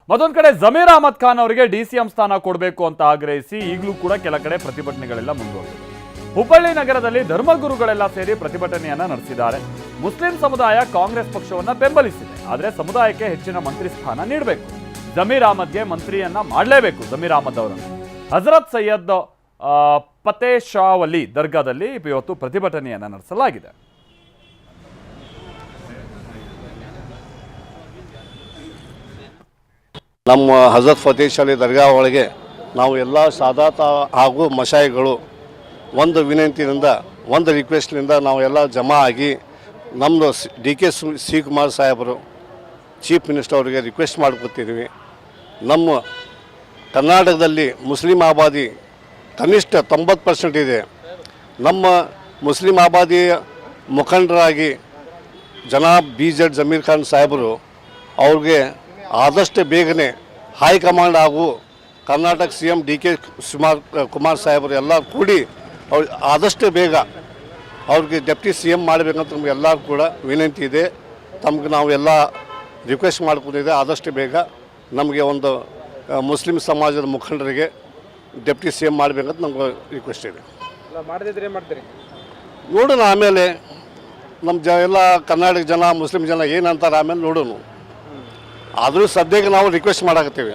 ಮತ್ತೊಂದು ಕಡೆ ಜಮೀರ್ ಅಹಮದ್ ಖಾನ್ ಅವರಿಗೆ ಡಿಸಿಎಂ ಸ್ಥಾನ ಕೊಡಬೇಕು ಅಂತ ಆಗ್ರಹಿಸಿ ಈಗಲೂ ಕೂಡ ಕೆಲ ಕಡೆ ಪ್ರತಿಭಟನೆಗಳೆಲ್ಲ ಮುಂದುವರೆದಿದೆ. ಹುಬ್ಬಳ್ಳಿ ನಗರದಲ್ಲಿ ಧರ್ಮಗುರುಗಳೆಲ್ಲ ಸೇರಿ ಪ್ರತಿಭಟನೆಯನ್ನ ನಡೆಸಿದ್ದಾರೆ. ಮುಸ್ಲಿಂ ಸಮುದಾಯ ಕಾಂಗ್ರೆಸ್ ಪಕ್ಷವನ್ನ ಬೆಂಬಲಿಸಿದೆ. ಆದರೆ ಸಮುದಾಯಕ್ಕೆ ಹೆಚ್ಚಿನ ಮಂತ್ರಿ ಸ್ಥಾನ ನೀಡಬೇಕು. ಜಮೀರ್ ಅಹಮದ್ಗೆ ಮಂತ್ರಿಯನ್ನ ಮಾಡಲೇಬೇಕು. ಜಮೀರ್ ಅಹಮದ್ ಅವರನ್ನು ಹಜರತ್ ಸೈಯದ್ ಫತೇ ಶಾ ವಲಿ ದರ್ಗಾದಲ್ಲಿ ಇವತ್ತು ಪ್ರತಿಭಟನೆಯನ್ನ ನಡೆಸಲಾಗಿದೆ. ನಮ್ಮ ಹಜರತ್ ಫತೇ ಶಾ ವಲಿ ದರ್ಗಾ ಒಳಗೆ ನಾವು ಎಲ್ಲ ಸಾದಾತ ಹಾಗೂ ಮಶಾಯಿಗಳು ಒಂದು ವಿನಂತಿಯಿಂದ ಒಂದು ರಿಕ್ವೆಸ್ಟ್ನಿಂದ ನಾವು ಎಲ್ಲ ಜಮಾ ಆಗಿ ನಮ್ಮದು DK ಶಿವಕುಮಾರ್ ಸಾಹೇಬರು ಚೀಫ್ ಮಿನಿಸ್ಟರ್ ಅವರಿಗೆ ರಿಕ್ವೆಸ್ಟ್ ಮಾಡ್ಕೊತಿದ್ದೀವಿ. ನಮ್ಮ ಕರ್ನಾಟಕದಲ್ಲಿ ಮುಸ್ಲಿಂ ಆಬಾದಿ ಕನಿಷ್ಠ 90% ಇದೆ. ನಮ್ಮ ಮುಸ್ಲಿಂ ಆಬಾದಿಯ ಮುಖಂಡರಾಗಿ ಜನಾಬ್ BZ ಜಮೀರ್ ಖಾನ್ ಸಾಹೇಬರು ಅವ್ರಿಗೆ ಆದಷ್ಟು ಬೇಗನೆ ಹೈಕಮಾಂಡ್ ಹಾಗೂ ಕರ್ನಾಟಕ CM DK ಕುಮಾರ್ ಸಾಹೇಬರು ಎಲ್ಲ ಕೂಡಿ ಅವ್ರು ಆದಷ್ಟು ಬೇಗ ಅವ್ರಿಗೆ ಡೆಪ್ಟಿ CM ಮಾಡಬೇಕಂತ ನಮ್ಗೆ ಎಲ್ಲರೂ ಕೂಡ ವಿನಂತಿ ಇದೆ. ತಮ್ಗೆ ನಾವು ಎಲ್ಲ ರಿಕ್ವೆಸ್ಟ್ ಮಾಡ್ಕೊಂಡಿದ್ದೆ. ಆದಷ್ಟು ಬೇಗ ನಮಗೆ ಒಂದು ಮುಸ್ಲಿಂ ಸಮಾಜದ ಮುಖಂಡರಿಗೆ ಡೆಪ್ಟಿ CM ಮಾಡಬೇಕಂತ ನಮ್ಗೆ ರಿಕ್ವೆಸ್ಟ್ ಇದೆ. ನೋಡೋಣ, ಆಮೇಲೆ ನಮ್ಮ ಎಲ್ಲ ಕರ್ನಾಟಕ ಜನ ಮುಸ್ಲಿಂ ಜನ ಏನಂತಾರೆ ಆಮೇಲೆ ನೋಡೋಣ. ಆದರೂ ಸದ್ಯಕ್ಕೆ ನಾವು ರಿಕ್ವೆಸ್ಟ್ ಮಾಡಕತ್ತೀವಿ.